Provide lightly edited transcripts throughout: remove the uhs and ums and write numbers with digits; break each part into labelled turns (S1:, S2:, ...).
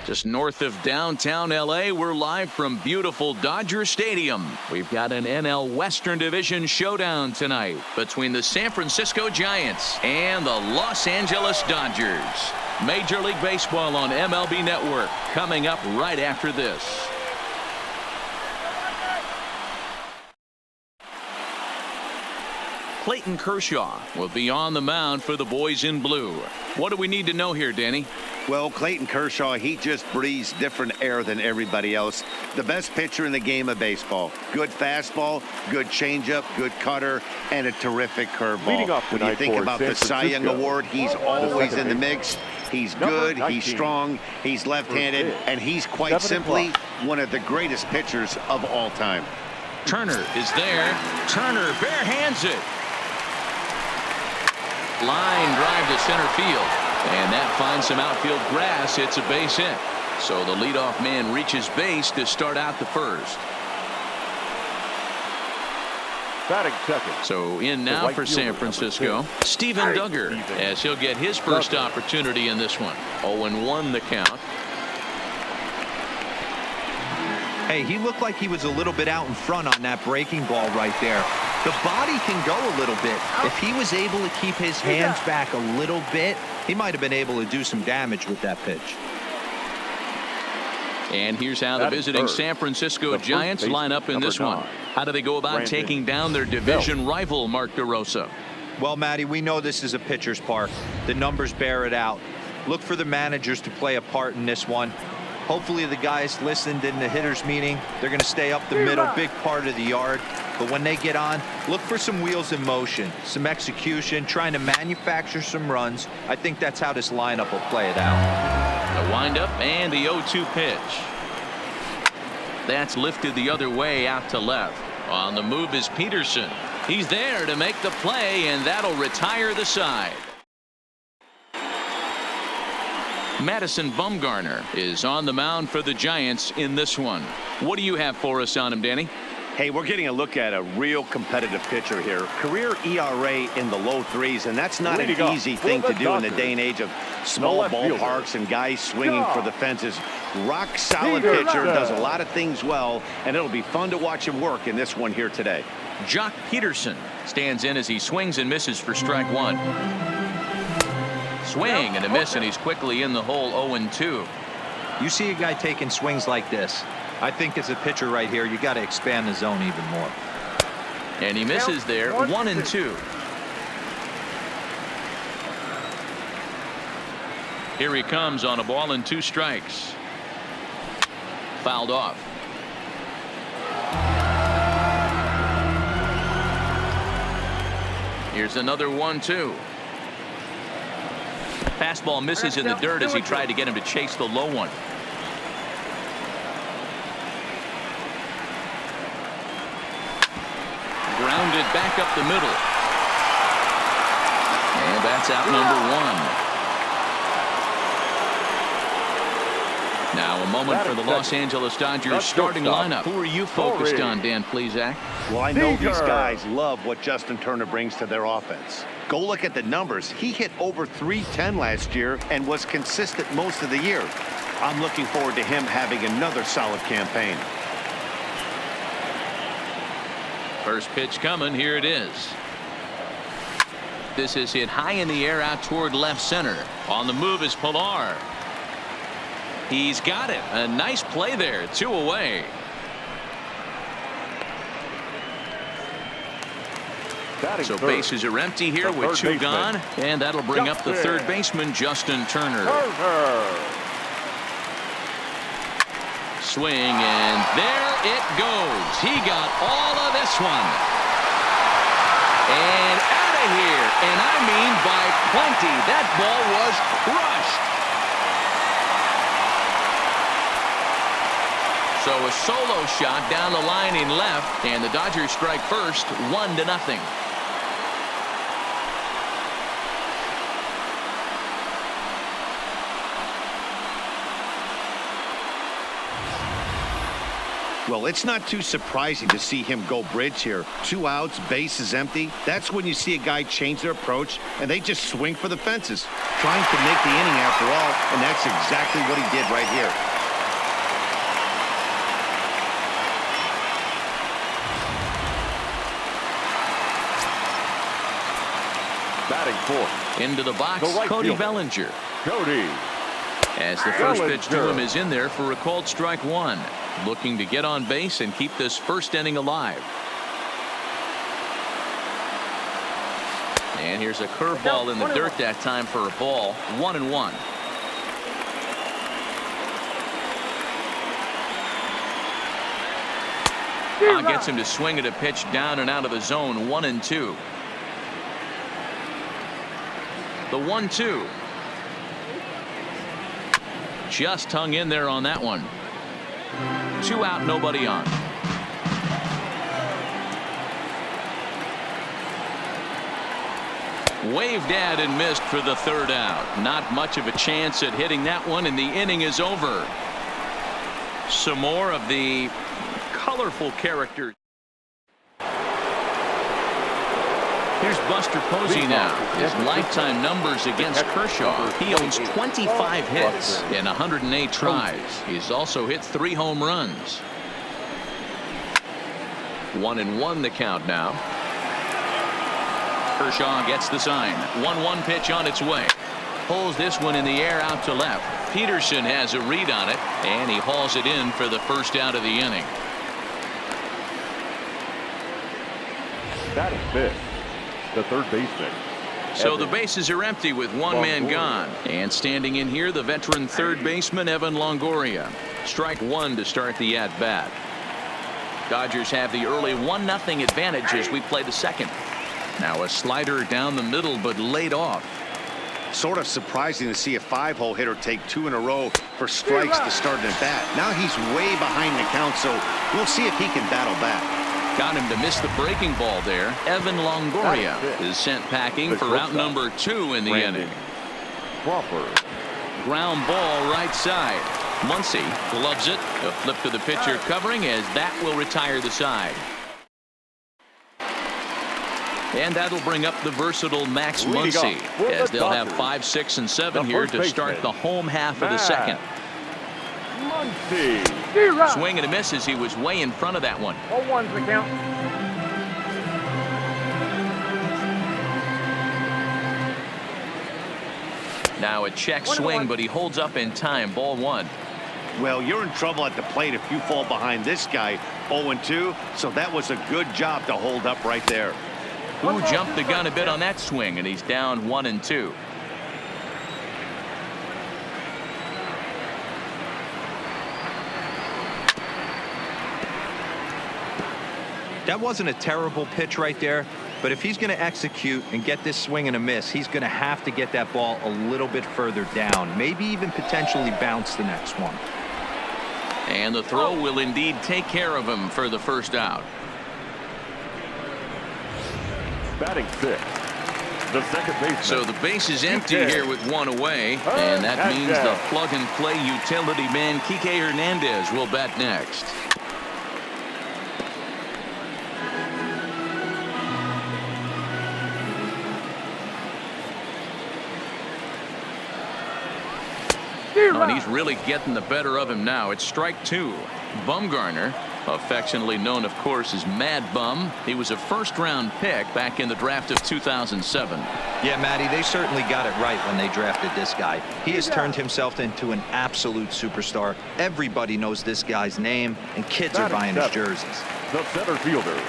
S1: Just north of downtown LA, we're live from beautiful Dodger Stadium. We've got an NL Western Division showdown tonight between the San Francisco Giants and the Los Angeles Dodgers. Major League Baseball on MLB Network coming up right after this. Clayton Kershaw will be on the mound for the boys in blue. What do we need to know here, Danny?
S2: Well, Clayton Kershaw, he just breathes different air than everybody else. The best pitcher in the game of baseball. Good fastball, good changeup, good cutter, and a terrific curveball. When you think about the Cy Young Award, he's always in the mix. He's good, he's strong, he's left-handed, and he's quite simply one of the greatest pitchers of all time.
S1: Turner is there. Turner barehands it. Line drive to center field, and that finds some outfield grass. It's a base hit, so the leadoff man reaches base to start out the first.
S3: Batting second.
S1: So in now for San Francisco, Steven Duggar, as he'll get his first opportunity in this one. 0-1 the count.
S4: Hey, he looked like he was a little bit out in front on that breaking ball right there. The body can go a little bit. If he was able to keep his hands back a little bit, he might have been able to do some damage with that pitch.
S1: And here's how the visiting San Francisco Giants line up in this one. How do they go about taking down their division rival, Mark DeRosa?
S4: Well, Matty, we know this is a pitcher's park. The numbers bear it out. Look for the managers to play a part in this one. Hopefully the guys listened in the hitters meeting. They're going to stay up the middle, big part of the yard. But when they get on, look for some wheels in motion, some execution, trying to manufacture some runs. I think that's how this lineup will play it out.
S1: The windup and the 0-2 pitch. That's lifted the other way out to left. On the move is Peterson. He's there to make the play, and that'll retire the side. Madison Bumgarner is on the mound for the Giants in this one. What do you have for us on him, Danny?
S2: Hey, we're getting a look at a real competitive pitcher here. Career ERA in the low threes, and that's not an easy thing to do in the day and age of small ballparks and guys swinging for the fences. Rock solid pitcher, does a lot of things well, and it'll be fun to watch him work in this one here today.
S1: Jock Peterson stands in as he swings and misses for strike one. Swing and a miss, and he's quickly in the hole. 0-2.
S4: You see a guy taking swings like this. I think as a pitcher right here, you got to expand the zone even more.
S1: And he misses there. 1-2. Here he comes on a ball and 2 strikes. Fouled off. Here's another 1-2. Fastball misses in the dirt as he tried to get him to chase the low one. Grounded back up the middle. And that's out number 1. Now a moment for the Los Angeles Dodgers starting lineup. Who are you focused on, Dan Plesac?
S2: Well, I know these guys love what Justin Turner brings to their offense. Go look at the numbers. He hit over .310 last year and was consistent most of the year. I'm looking forward to him having another solid campaign.
S1: First pitch coming. Here it is. This is hit high in the air out toward left center. On the move is Pilar. He's got it. A nice play there. 2 away. So bases are empty here with 2 gone, and that'll bring up the third baseman, Justin Turner. Swing, and there it goes. He got all of this one. And out of here, and I mean by plenty. That ball was crushed. So a solo shot down the line in left, and the Dodgers strike first, 1-0.
S2: Well, it's not too surprising to see him go bridge here. 2 outs, base is empty. That's when you see a guy change their approach, and they just swing for the fences, trying to make the inning after all, and that's exactly what he did right here.
S3: Batting fourth.
S1: Into the box,
S3: The right
S1: Cody
S3: fielder.
S1: Bellinger.
S3: Cody.
S1: As the first pitch to
S3: Bellinger.
S1: him is in there for a called strike one. Looking to get on base and keep this first inning alive. And here's a curveball in the dirt that time for a ball. 1-1. Gets him to swing at a pitch down and out of the zone. 1-2. The 1-2. Just hung in there on that one. 2 out, nobody on. Waved at and missed for the 3rd out. Not much of a chance at hitting that one, and the inning is over. Some more of the colorful characters. Here's Buster Posey now. His lifetime numbers against Kershaw. He owns 25 hits in 108 tries. He's also hit 3 home runs. 1-1 the count now. Kershaw gets the sign. 1-1 pitch on its way. Pulls this one in the air out to left. Peterson has a read on it, and he hauls it in for the first out of the inning.
S3: Batting fifth. The third baseman.
S1: So the bases are empty with one man gone. And standing in here, the veteran third baseman, Evan Longoria. Strike one to start the at-bat. Dodgers have the early 1-0 advantage as we play the second. Now a slider down the middle, but laid off.
S2: Sort of surprising to see a 5-hole hitter take 2 in a row for strikes to start an at-bat. Now he's way behind the count, so we'll see if he can battle back.
S1: Got him to miss the breaking ball there. Evan Longoria is sent packing for out number 2 in the inning.
S3: Crawford.
S1: Ground ball right side. Muncy gloves it. A flip to the pitcher covering as that will retire the side. And that'll bring up the versatile Max Muncy as they'll have 5, 6, and 7 here to start the home half of the second. Swing and a miss as he was way in front of that one.
S5: 0-1's the count.
S1: Now a check swing, but he holds up in time. Ball 1.
S2: Well, you're in trouble at the plate if you fall behind this guy. 0-2, so that was a good job to hold up right there.
S1: Who jumped the gun a bit on that swing, and he's down 1-2.
S4: That wasn't a terrible pitch right there, but if he's going to execute and get this swing and a miss, he's going to have to get that ball a little bit further down, maybe even potentially bounce the next one.
S1: And the throw will indeed take care of him for the first out.
S3: Batting sixth. The second baseman.
S1: So the base is empty here with 1 away, and that means the plug-and-play utility man Kike Hernandez will bat next. And he's really getting the better of him now. It's strike 2. Bumgarner, affectionately known, of course, as Mad Bum. He was a first-round pick back in the draft of 2007.
S4: Yeah, Matty, they certainly got it right when they drafted this guy. He has turned himself into an absolute superstar. Everybody knows this guy's name, and kids are buying his jerseys.
S3: The center fielder.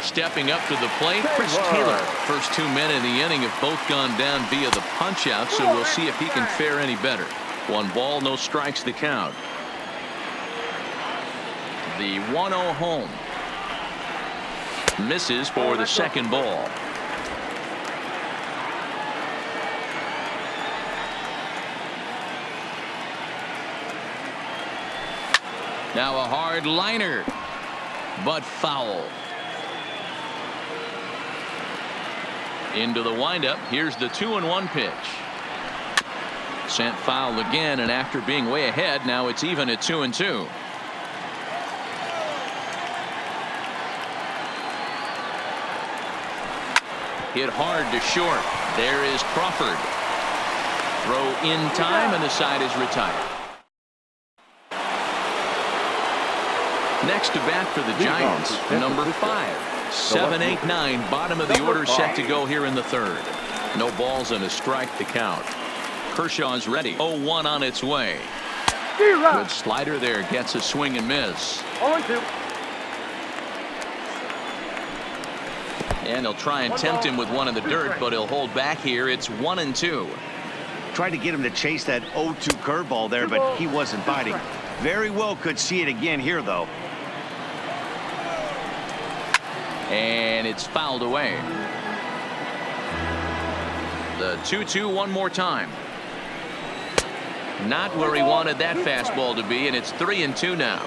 S1: Stepping up to the plate, Chris Taylor. First 2 men in the inning have both gone down via the punch-out, so we'll see if he can fare any better. 1 ball, no strikes the count. The 1-0 home. Misses for the second ball. Now a hard liner, but foul. Into the windup. Here's the 2-1 pitch. Sent foul again, and after being way ahead, now it's even at 2-2. Hit hard to short. There is Crawford. Throw in time, and the side is retired. Next to bat for the Giants, number 5. 7, 8, 9, bottom of the order set to go here in the third. No balls and a strike to count. Kershaw's ready. 0-1 on its way. Good slider there, gets a swing and miss.
S3: 0-2.
S1: And he'll try and tempt him with one in the dirt, but he'll hold back here. It's 1-2.
S2: Tried to get him to chase that 0-2 curveball there, but he wasn't biting. Very well could see it again here, though.
S1: And it's fouled away. The 2-2 one more time. Not where he wanted that fastball to be, and it's 3-2 now.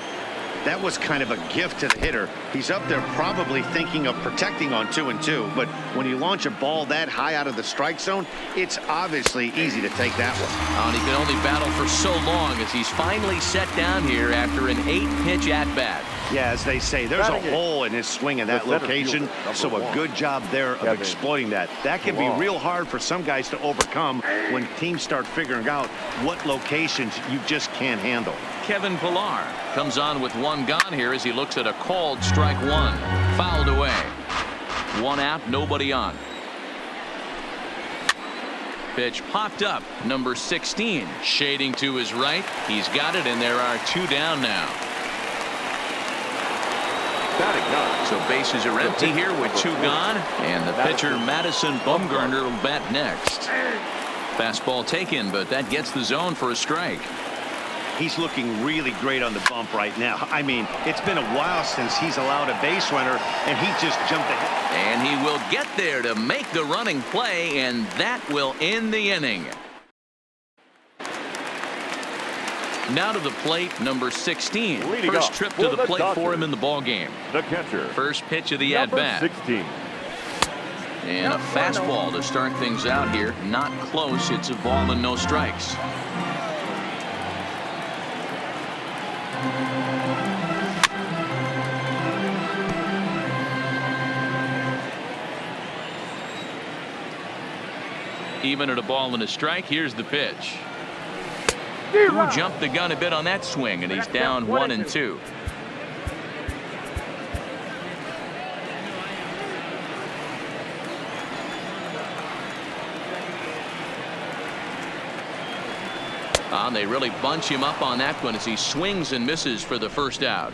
S2: That was kind of a gift to the hitter. He's up there probably thinking of protecting on 2-2, but when you launch a ball that high out of the strike zone, it's obviously easy to take that one.
S1: And he can only battle for so long as he's finally set down here after an 8-pitch at-bat.
S2: Yeah, as they say, there's a hole in his swing in that location, so a good job there of exploiting that. That can be real hard for some guys to overcome when teams start figuring out what locations you just can't handle.
S1: Kevin Pillar comes on with one gone here as he looks at a called strike one. Fouled away. One out, nobody on. Pitch popped up. Number 16 shading to his right. He's got it, and there are 2 down now. So bases are empty here with 2 gone, and the pitcher Madison Bumgarner will bat next. Fastball taken, but that gets the zone for a strike.
S2: He's looking really great on the bump right now. I mean, it's been a while since he's allowed a base runner, and he just jumped ahead.
S1: And he will get there to make the running play, and that will end the inning. Now to the plate, number 16. First trip to the plate for him in the ballgame.
S3: The catcher.
S1: First pitch of the at-bat.
S3: 16.
S1: And a fastball to start things out here. Not close. It's a ball and no strikes. Even at a ball and a strike, here's the pitch. Who jumped the gun a bit on that swing, and he's down 1-2. They really bunch him up on that one as he swings and misses for the first out.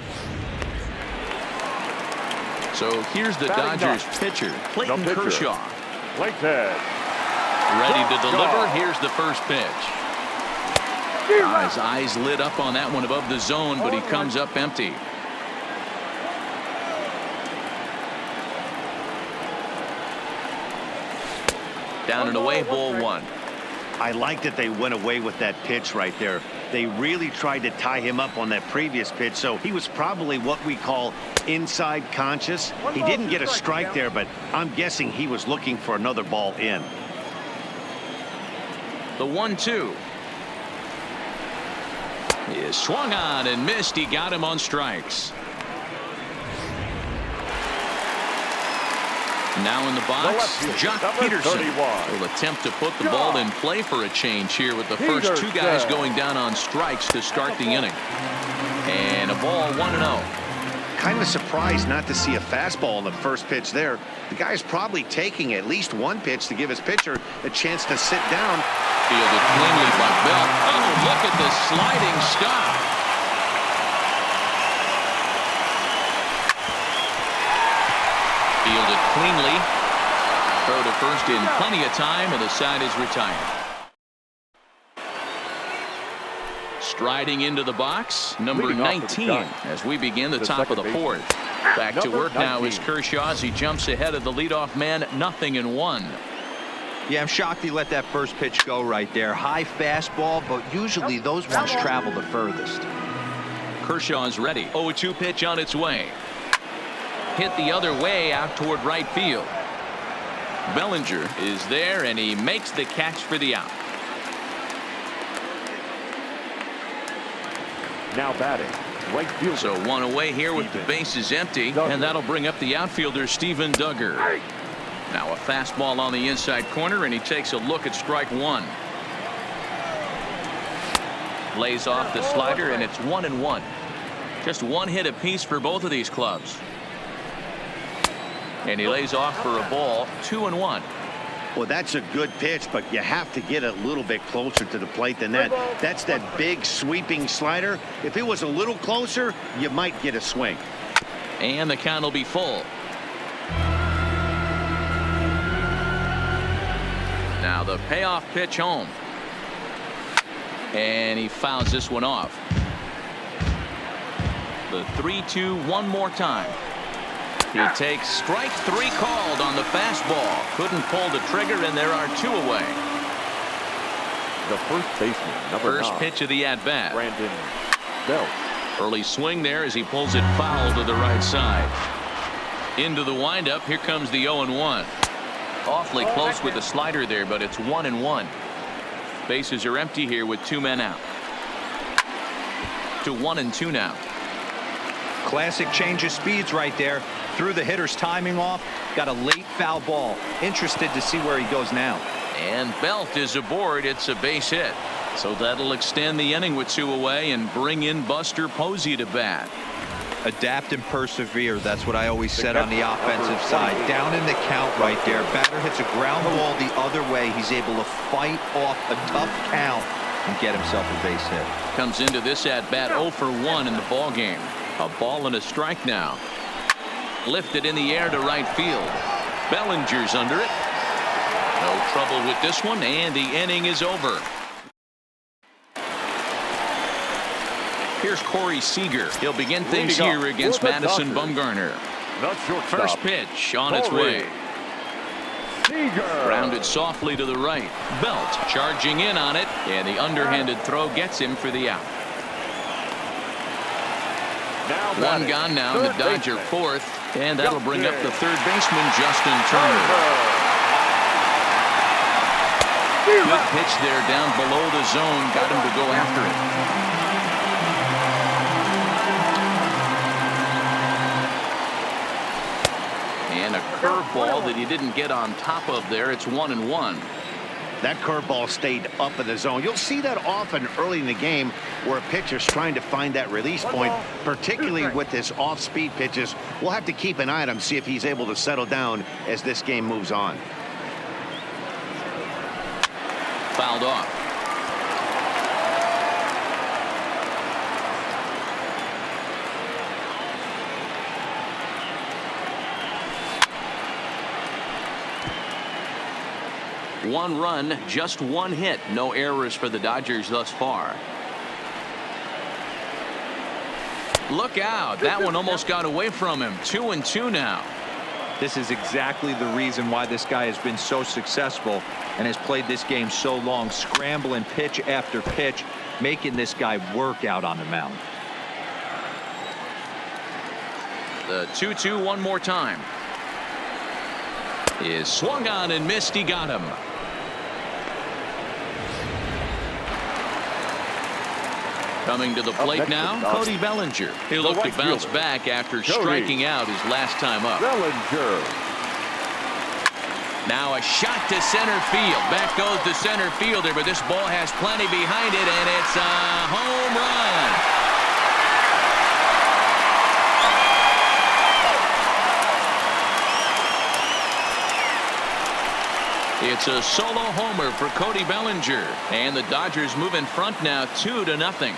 S1: So here's the Dodgers pitcher, Clayton Kershaw. Ready to deliver. Here's the first pitch. His eyes lit up on that one above the zone, but he comes up empty. Down and away, ball 1.
S2: I like that they went away with that pitch right there. They really tried to tie him up on that previous pitch, so he was probably what we call inside conscious. He didn't get a strike there, but I'm guessing he was looking for another ball in.
S1: The 1-2 is swung on and missed. He got him on strikes. Now in the box, Jock Peterson will attempt to put the ball in play for a change here with the first 2 guys going down on strikes to start the inning. And a ball 1-0.
S2: Kind of surprised not to see a fastball in the first pitch there. The guy's probably taking at least one pitch to give his pitcher a chance to sit down.
S1: Fielded cleanly by Bell. Oh, look at this sliding stop. Fielded cleanly. Throw to first in plenty of time, and the side is retired. Striding into the box, number 19, as we begin the top of the 4th. Back to work now is Kershaw as he jumps ahead of the leadoff man, 0-1.
S4: Yeah, I'm shocked he let that first pitch go right there. High fastball, but usually those ones travel the furthest.
S1: Kershaw's ready. 0-2 pitch on its way. Hit the other way out toward right field. Bellinger is there, and he makes the catch for the out.
S3: Now batting, right fielder.
S1: So one away here with the bases empty, and that'll bring up the outfielder Steven Duggar. Now a fastball on the inside corner, and he takes a look at strike one. Lays off the slider, and it's 1-1. Just one hit apiece for both of these clubs. And he lays off for a ball, 2-1.
S2: Well, that's a good pitch, but you have to get a little bit closer to the plate than that. That's that big sweeping slider. If it was a little closer, you might get a swing.
S1: And the count will be full. Now the payoff pitch home. And he fouls this one off. The 3-2 one more time. He takes strike three called on the fastball. Couldn't pull the trigger, and there are two away.
S3: The first baseman, number 9.
S1: First pitch of the at-bat.
S3: Brandon Belt.
S1: Early swing there as he pulls it foul to the right side. Into the windup. Here comes the 0-1. Awfully close with the slider there, but it's 1-1. Bases are empty here with 2 men out. To 1-2 now.
S4: Classic change of speeds right there. Threw the hitter's timing off. Got a late foul ball. Interested to see where he goes now.
S1: And Belt is aboard. It's a base hit. So that'll extend the inning with 2 away and bring in Buster Posey to bat.
S4: Adapt and persevere. That's what I always said on the offensive side. Down in the count right there. Batter hits a ground ball the other way. He's able to fight off a tough count and get himself a base hit.
S1: Comes into this at bat 0 for 1 in the ball game. A ball and a strike now. Lifted in the air to right field. Bellinger's under it. No trouble with this one, and the inning is over. Here's Corey Seager. He'll begin things here against Madison Bumgarner. First pitch on its way. Grounded softly to the right. Belt charging in on it, and the underhanded throw gets him for the out. One gone now, the Dodger fourth, and that'll bring up the third baseman, Justin Turner. Good pitch there down below the zone, got him to go after it. And a curveball that he didn't get on top of there. It's 1-1.
S2: That curveball stayed up in the zone. You'll see that often early in the game where a pitcher's trying to find that release point, particularly with his off-speed pitches. We'll have to keep an eye on him, see if he's able to settle down as this game moves on.
S1: Fouled off. One run, just one hit. No errors for the Dodgers thus far. Look out. That one almost got away from him. 2-2 now.
S4: This is exactly the reason why this guy has been so successful and has played this game so long, scrambling pitch after pitch, making this guy work out on the mound.
S1: The 2-2 one more time. Is swung on and missed. He got him. Coming to the plate now, Cody Bellinger. He'll look to bounce back after striking out his last time up.
S3: Bellinger.
S1: Now a shot to center field. Back goes the center fielder, but this ball has plenty behind it, and it's a home run. It's a solo homer for Cody Bellinger, and the Dodgers move in front now 2-0.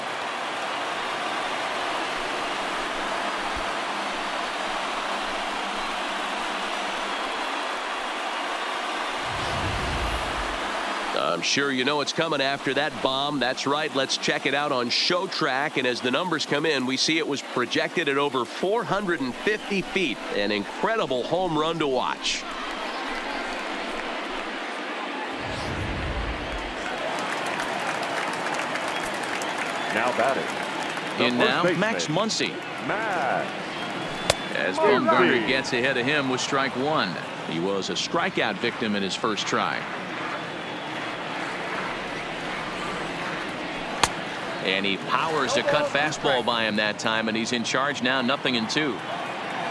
S1: I'm sure you know what's coming after that bomb. That's right. Let's check it out on Show Track. And as the numbers come in, we see it was projected at over 450 feet. An incredible home run to watch.
S3: Now batting.
S1: In now, Max Muncy. As Bumgarner gets ahead of him with strike one. He was a strikeout victim in his first try. And he powers a cut fastball by him that time, and he's in charge now, 0-2.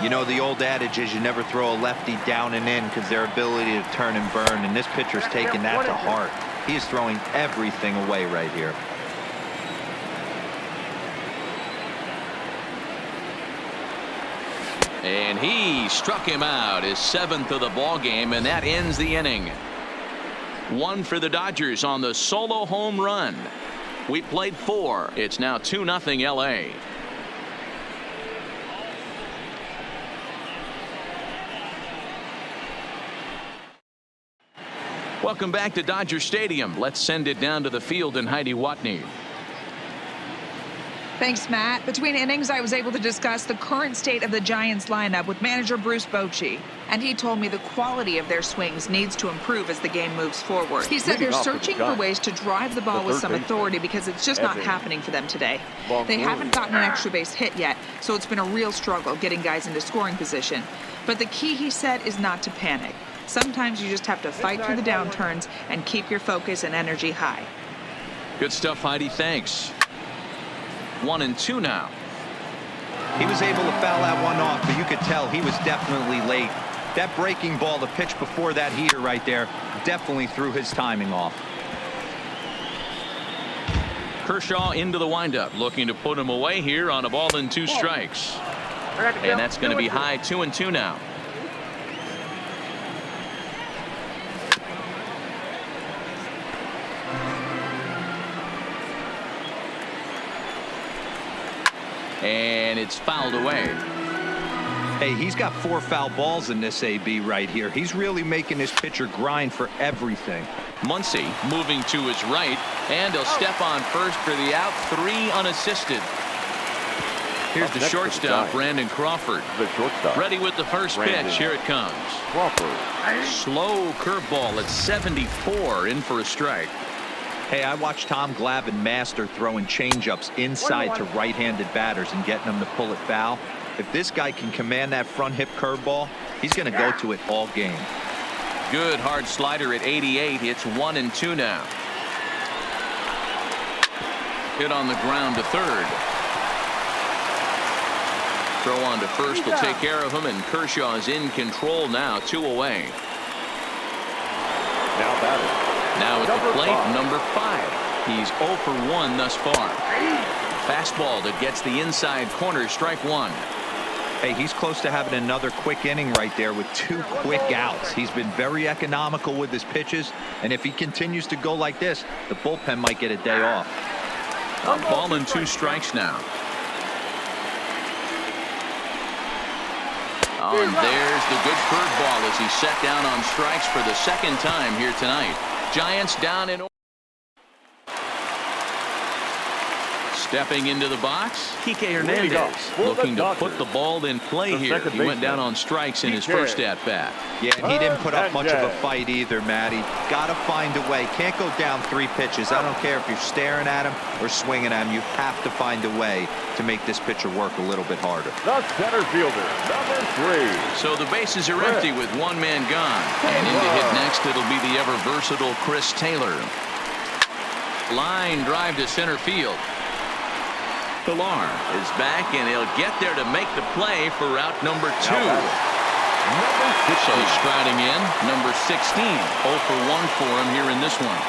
S4: You know, the old adage is you never throw a lefty down and in because their ability to turn and burn, and this pitcher's taking that to heart. He is throwing everything away right here.
S1: And he struck him out, his 7th of the ball game, and that ends the inning. 1 for the Dodgers on the solo home run. We played 4. It's now 2-0 LA. Welcome back to Dodger Stadium. Let's send it down to the field and Heidi Watney.
S5: Thanks, Matt. Between innings, I was able to discuss the current state of the Giants lineup with manager Bruce Bochy, and he told me the quality of their swings needs to improve as the game moves forward. He said they're searching for ways to drive the ball with some authority because it's just not happening for them today. They haven't gotten an extra base hit yet, so it's been a real struggle getting guys into scoring position. But the key, he said, is not to panic. Sometimes you just have to fight through the downturns and keep your focus and energy high.
S1: Good stuff, Heidi. Thanks. 1-2 now.
S4: He was able to foul that one off, but you could tell he was definitely late. That breaking ball, the pitch before that heater right there, definitely threw his timing off.
S1: Kershaw into the windup, looking to put him away here on a ball and 2 strikes. And that's going to be high. 2-2 now. And it's fouled away.
S4: Hey, he's got 4 foul balls in this AB right here. He's really making this pitcher grind for everything.
S1: Muncy moving to his right, and he'll step on first for the out. 3 unassisted. Here's the shortstop, Brandon Crawford. Ready with the first pitch. Here it comes. Slow curveball at 74, in for a strike.
S4: Hey, I watched Tom Glavine master throwing changeups inside to right-handed batters and getting them to pull it foul. If this guy can command that front hip curveball, he's going to go to it all game.
S1: Good hard slider at 88. It's 1-2 now. Hit on the ground to third. Throw on to first will take care of him, and Kershaw is in control now. 2 away.
S3: Now batting.
S1: Now at the plate, number 5. He's 0 for 1 thus far. Fastball that gets the inside corner, strike 1.
S4: Hey, he's close to having another quick inning right there with 2 quick outs. He's been very economical with his pitches, and if he continues to go like this, the bullpen might get a day off.
S1: A ball and 2 strikes now. Oh, and there's the good curveball as he's set down on strikes for the 2nd time here tonight. Giants down in. Stepping into the box, Kike Hernandez looking to put the ball in play here. He went down on strikes in his first at-bat.
S4: Yeah, and he didn't put up much of a fight either, Matty. Got to find a way. Can't go down 3 pitches. I don't care if you're staring at him or swinging at him. You have to find a way to make this pitcher work a little bit harder.
S3: The center fielder, number 3.
S1: So the bases are empty with 1 man gone. And in to hit next, it'll be the ever-versatile Chris Taylor. Line drive to center field. Pilar is back, and he'll get there to make the play for route number 2. So striding in, number 16. 0 for 1 for him here in this one.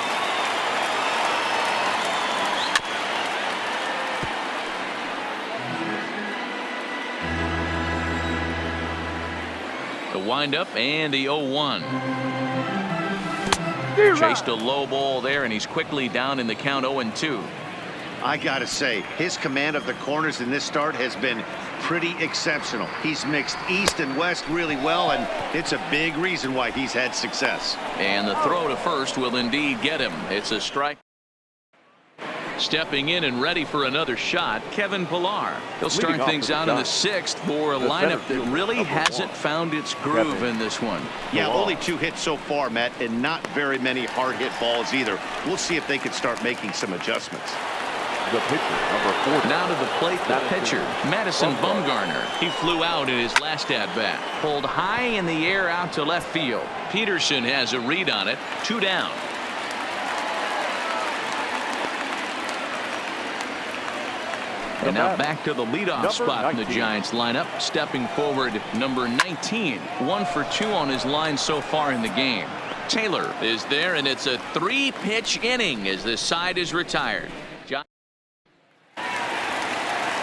S1: The windup and the 0-1. Chased a low ball there, and he's quickly down in the count. 0-2.
S2: I got to say, his command of the corners in this start has been pretty exceptional. He's mixed east and west really well, and it's a big reason why he's had success.
S1: And the throw to first will indeed get him. It's a strike. Stepping in and ready for another shot, Kevin Pilar. He'll start things out in the 6th for a lineup that really hasn't found its groove in this one.
S2: Yeah, only 2 hits so far, Matt, and not very many hard hit balls either. We'll see if they can start making some adjustments.
S3: The pitcher, number 4.
S1: Now to the plate, the pitcher, Madison Bumgarner. He flew out in his last at-bat. Pulled high in the air out to left field. Peterson has a read on it. 2 down. And now back to the leadoff spot in the Giants lineup. Stepping forward, number 19. 1 for 2 on his line so far in the game. Taylor is there, and it's a 3-pitch inning as this side is retired.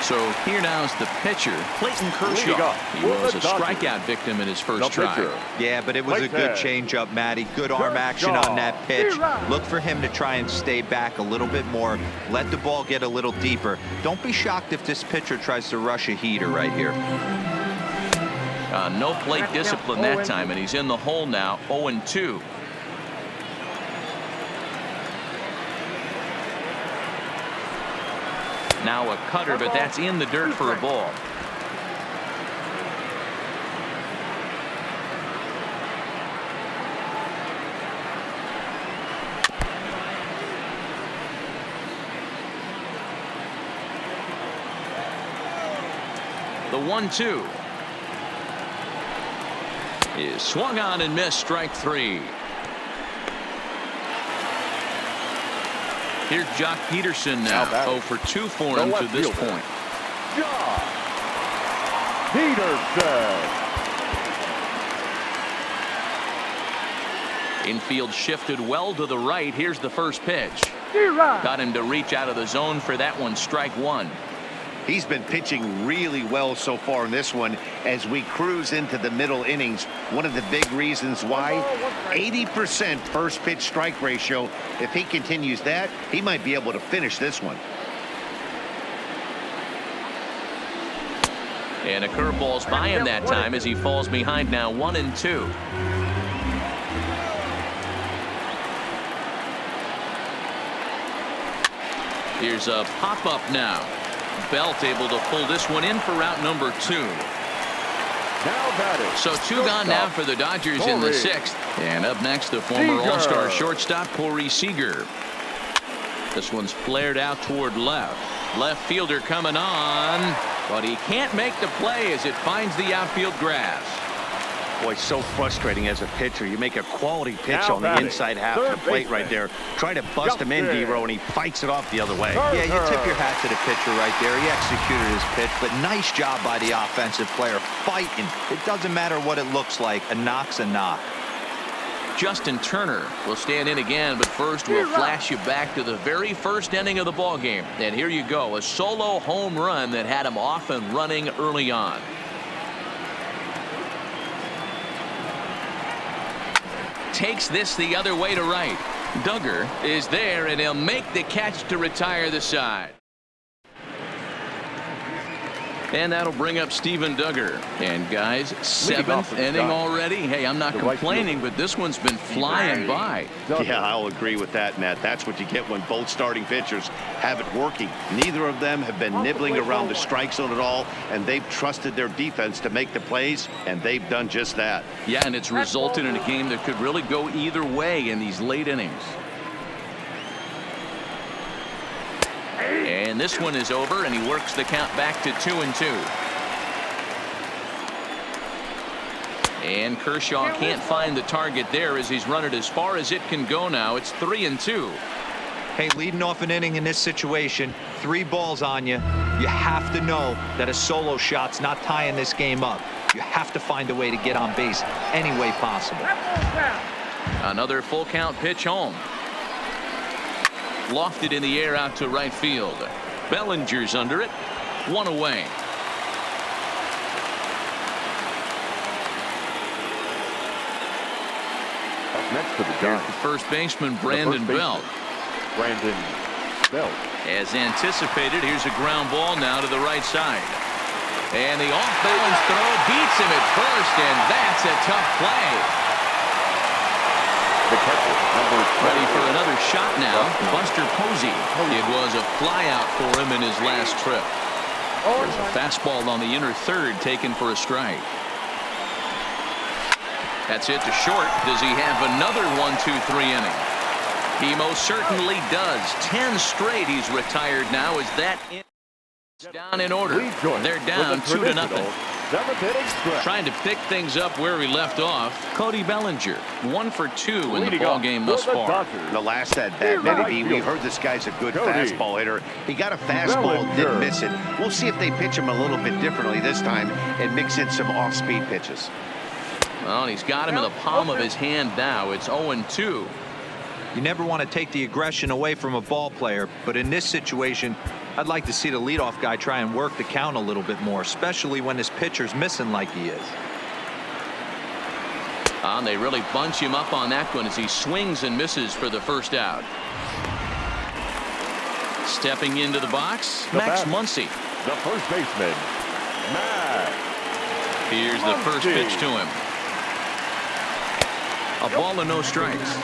S1: So here now is the pitcher, Clayton Kershaw. He was a strikeout victim in his first try.
S4: Yeah, but it was a good changeup, Matty. Good arm action on that pitch. Look for him to try and stay back a little bit more. Let the ball get a little deeper. Don't be shocked if this pitcher tries to rush a heater right here.
S1: No plate discipline that time, and he's in the hole now, 0-2. Now a cutter, but that's in the dirt for a ball. The 1-2 is swung on and missed, strike 3. Here's Jock Peterson now. 0 for 2 for him to this point.
S3: Jock Peterson.
S1: Infield shifted well to the right. Here's the first pitch. Got him to reach out of the zone for that one. Strike 1.
S2: He's been pitching really well so far in this one as we cruise into the middle innings. One of the big reasons why, 80% first pitch strike ratio. If he continues that, he might be able to finish this one.
S1: And a curveball's by him that time as he falls behind now 1-2. Here's a pop-up now. Belt able to pull this one in for route number 2. So 2 gone now for the Dodgers in the 6th. And up next, the former All-Star shortstop Corey Seager. This one's flared out toward left. Left fielder coming on, but he can't make the play as it finds the outfield grass.
S2: Boy, so frustrating as a pitcher. You make a quality pitch on the inside half of the plate right there. Try to bust him in, D-Row, and he fights it off the other way.
S4: Yeah, you tip your hat to the pitcher right there. He executed his pitch, but nice job by the offensive player fighting. It doesn't matter what it looks like. A knock's a knock.
S1: Justin Turner will stand in again, but first we'll flash you back to the very first inning of the ball game. And here you go, a solo home run that had him off and running early on. Takes this the other way to right. Duggar is there, and he'll make the catch to retire the side. And that'll bring up Steven Duggar. And guys, 7th inning already. Hey, I'm not complaining, but this one's been flying by.
S2: Yeah, I'll agree with that, Matt. That's what you get when both starting pitchers have it working. Neither of them have been nibbling around the strike zone at all, and they've trusted their defense to make the plays, and they've done just that.
S1: Yeah, and it's resulted in a game that could really go either way in these late innings. And this one is over, and he works the count back to 2-2. And Kershaw can't find the target there as he's run it as far as it can go now. It's 3-2.
S4: Hey, leading off an inning in this situation, 3 balls on you. You have to know that a solo shot's not tying this game up. You have to find a way to get on base any way possible.
S1: Another full count pitch home. Lofted in the air out to right field. Bellinger's under it. 1 away.
S3: Up next to the Giants,
S1: first baseman Brandon Belt. As anticipated, here's a ground ball now to the right side. And the off-balance throw beats him at first, and that's a tough play.
S3: the catcher, number 20.
S1: Ready for another shot now. Buster Posey. It was a flyout for him in his last trip. There's a fastball on the inner third taken for a strike. That's it to short. Does he have another 1-2-3 inning? He most certainly does. 10 straight he's retired now. Is that down in order? They're down 2-0.
S3: seventh inning stretch.
S1: Trying to pick things up where we left off. Cody Bellinger, 1 for 2 in the ball game thus far.
S2: The last at bat, maybe we heard this guy's a good fastball hitter. He got a fastball, didn't miss it. We'll see if they pitch him a little bit differently this time and mix in some off-speed pitches.
S1: Well, he's got him in the palm of his hand now. It's 0-2.
S4: You never want to take the aggression away from a ball player, but in this situation, I'd like to see the leadoff guy try and work the count a little bit more, especially when his pitcher's missing like he is.
S1: And they really bunch him up on that one as he swings and misses for the first out. Stepping into the box, Max Muncy.
S3: The first baseman, Max.
S1: Here's the first pitch to him. A ball and no strikes.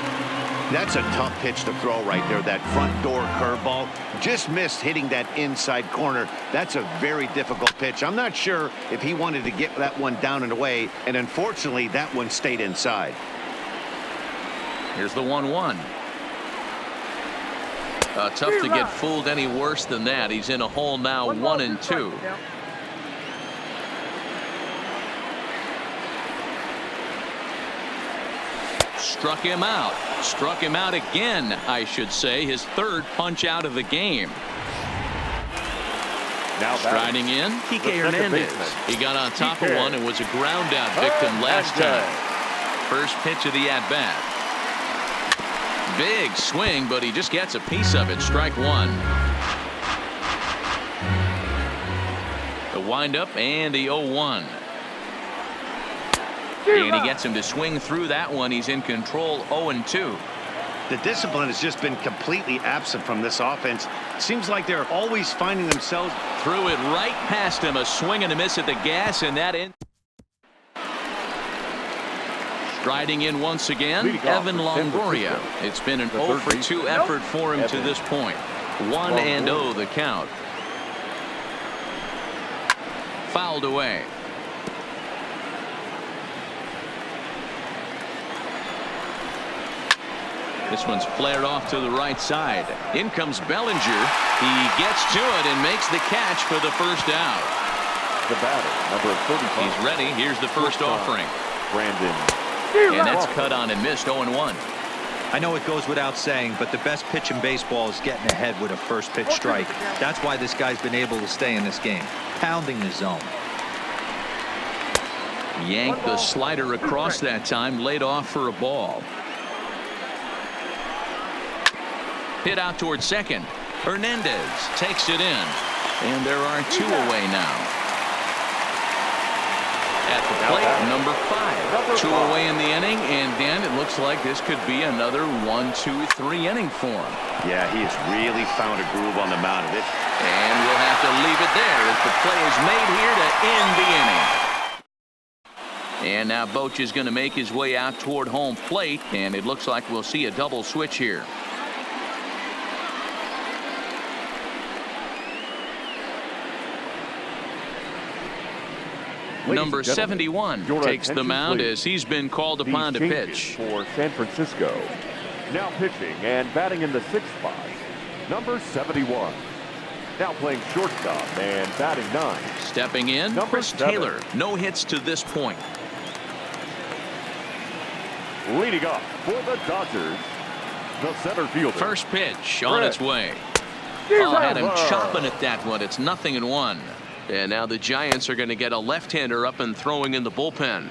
S2: That's a tough pitch to throw right there. That front door curveball just missed hitting that inside corner. That's a very difficult pitch. I'm not sure if he wanted to get that one down and away, and unfortunately that one stayed inside.
S1: Here's the 1-1. Tough to get fooled any worse than that. He's in a hole now, 1-2. Struck him out. Struck him out again, I should say. His third punch out of the game.
S3: Now
S1: striding in, Kike Hernandez. He got on top of one and was a ground out victim last time. First pitch of the at-bat. Big swing, but he just gets a piece of it. Strike one. The windup and the 0-1. And he gets him to swing through that one. He's in control, 0-2.
S2: The discipline has just been completely absent from this offense. Seems like they're always finding themselves.
S1: Threw it right past him. A swing and a miss at the gas, and that in. Striding in once again, Evan Longoria. It's been an 0 for 2 effort for him to this point. 1-0 the count. Fouled away. This one's flared off to the right side. In comes Bellinger. He gets to it and makes the catch for the first out.
S3: The batter, number 35.
S1: He's ready. Here's the first offering.
S3: Brandon.
S1: And that's cut on and missed, 0-1.
S4: I know it goes without saying, but the best pitch in baseball is getting ahead with a first pitch strike. That's why this guy's been able to stay in this game, pounding the zone.
S1: Yanked the slider across that time, laid off for a ball. Hit out towards second. Hernandez takes it in. And there are 2 away now. At the plate, number 5. 2 away in the inning, and Dan, it looks like this could be another 1-2-3 inning for him.
S2: Yeah, he has really found a groove on the mound of it.
S1: And we'll have to leave it there as the play is made here to end the inning. And now Boch is going to make his way out toward home plate, and it looks like we'll see a double switch here. Number 71 takes the mound as he's been called upon to pitch.
S3: For San Francisco. Now pitching and batting in the 6th spot, number 71. Now playing shortstop and batting 9.
S1: Stepping in, Chris Taylor. No hits to this point.
S3: Leading up for the Dodgers, the center fielder.
S1: First pitch on its way. Oh, had him chopping at that one. It's 0-1. And now the Giants are going to get a left-hander up and throwing in the bullpen.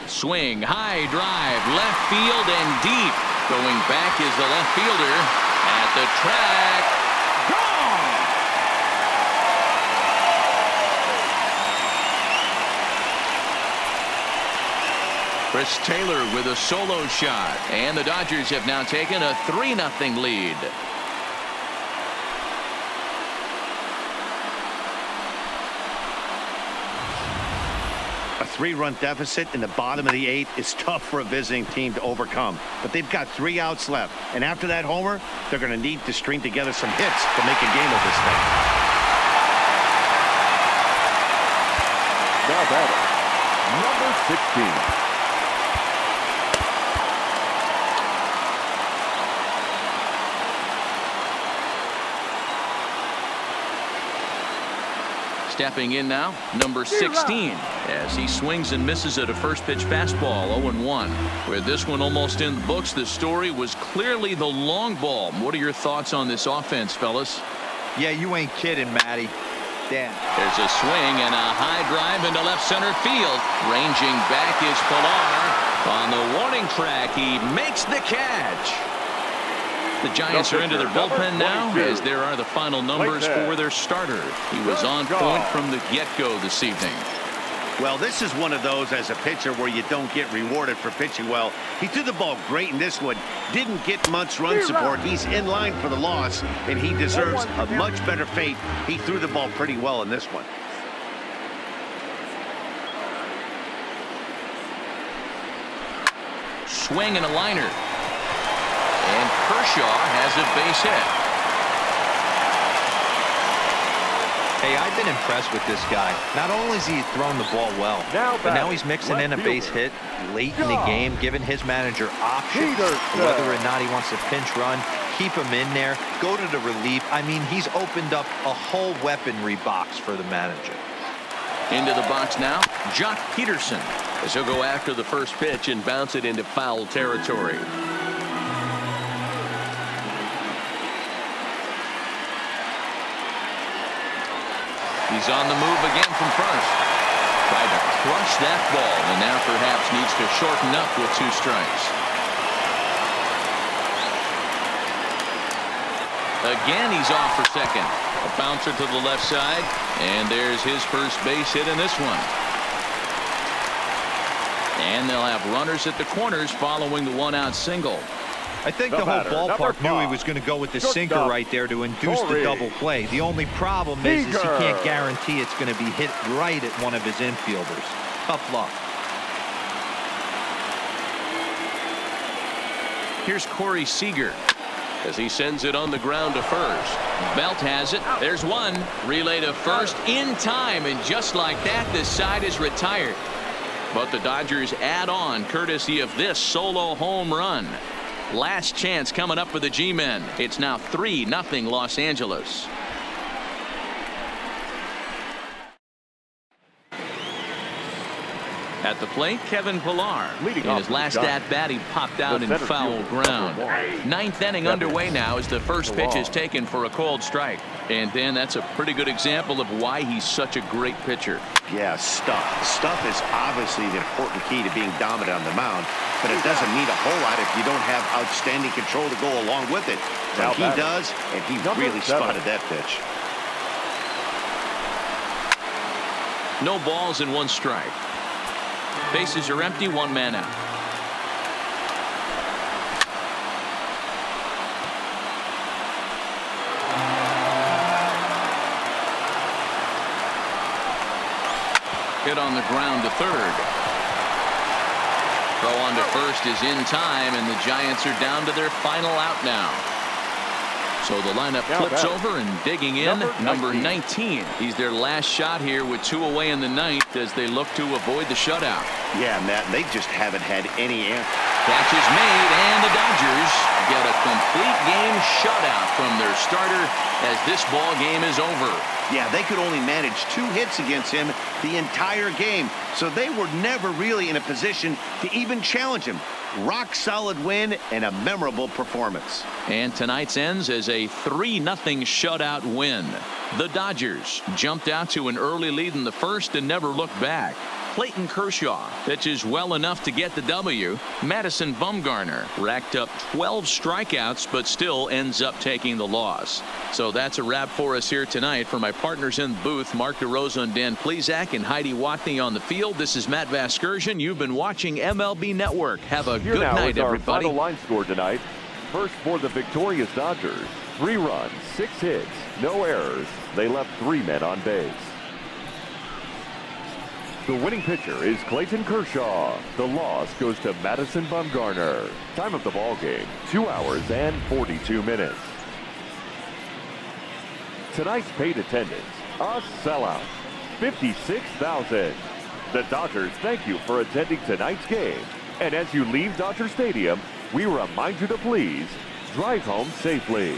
S1: Swing, high drive, left field and deep. Going back is the left fielder at the track. Gone! Chris Taylor with a solo shot. And the Dodgers have now taken a 3-0 lead.
S2: A 3-run deficit in the bottom of the 8th is tough for a visiting team to overcome. But they've got 3 outs left. And after that homer, they're going to need to string together some hits to make a game of this thing.
S3: Now batting, number 16.
S1: Stepping in now, number 16, as he swings and misses at a first pitch fastball, 0-1. With this one almost in the books, the story was clearly the long ball. What are your thoughts on this offense, fellas?
S4: Yeah, you ain't kidding, Matty. Dan.
S1: There's a swing and a high drive into left center field. Ranging back is Pilar. On the warning track, he makes the catch. The Giants are into their bullpen now, as there are the final numbers for their starter. He was on point from the get-go this evening.
S2: Well, this is one of those as a pitcher where you don't get rewarded for pitching well. He threw the ball great in this one. Didn't get much run support. He's in line for the loss, and he deserves a much better fate. He threw the ball pretty well in this one.
S1: Swing and a liner. And Kershaw has a base hit.
S4: Hey, I've been impressed with this guy. Not only has he thrown the ball well, but now he's mixing in a base hit late in the game, giving his manager options whether or not he wants to pinch run, keep him in there, go to the relief. I mean, he's opened up a whole weaponry box for the manager.
S1: Into the box now, Jock Peterson, as he'll go after the first pitch and bounce it into foul territory. He's on the move again from first. Tried to crush that ball, and now perhaps needs to shorten up with 2 strikes. Again, he's off for second. A bouncer to the left side, and there's his first base hit in this one. And they'll have runners at the corners following the 1-out single.
S4: I think the whole ballpark knew he was going to go with the sinker right there to induce the double play. The only problem is he can't guarantee it's going to be hit right at one of his infielders. Tough luck.
S1: Here's Corey Seager as he sends it on the ground to first. Belt has it. There's one. Relay to first in time, and just like that, the side is retired. But the Dodgers add on courtesy of this solo home run. Last chance coming up for the G-men. It's now 3-0 Los Angeles. At the plate, Kevin Pilar. In his last at-bat, he popped out in foul ground. 9th inning underway now as the first pitch is taken for a cold strike. And Dan, that's a pretty good example of why he's such a great pitcher.
S2: Yeah, stuff. Stuff is obviously the important key to being dominant on the mound, but it doesn't mean a whole lot if you don't have outstanding control to go along with it. But he does, and he really spotted that pitch.
S1: No balls and 1 strike. Bases are empty, 1 man out. Hit on the ground to third. Throw on to first is in time, and the Giants are down to their final out now. So the lineup flips over, and digging in, number 19. He's their last shot here with 2 away in the 9th as they look to avoid the shutout.
S2: Yeah, Matt, they just haven't had any answer.
S1: Catch is made, and the Dodgers get a complete game shutout from their starter as this ball game is over.
S2: Yeah, they could only manage 2 hits against him the entire game, so they were never really in a position to even challenge him. Rock solid win and a memorable performance.
S1: And tonight's ends as a 3-0 shutout win. The Dodgers jumped out to an early lead in the first and never looked back. Clayton Kershaw pitches well enough to get the W. Madison Bumgarner racked up 12 strikeouts but still ends up taking the loss. So that's a wrap for us here tonight. For my partners in the booth, Mark DeRosa and Dan Plesac and Heidi Watney on the field, this is Matt Vasgersian. You've been watching MLB Network. Have a good night, everybody.
S3: Final line score tonight. First for the victorious Dodgers. 3 runs, 6 hits, no errors. They left 3 men on base. The winning pitcher is Clayton Kershaw. The loss goes to Madison Bumgarner. Time of the ball game, 2 hours and 42 minutes. Tonight's paid attendance, a sellout, 56,000. The Dodgers thank you for attending tonight's game. And as you leave Dodger Stadium, we remind you to please drive home safely.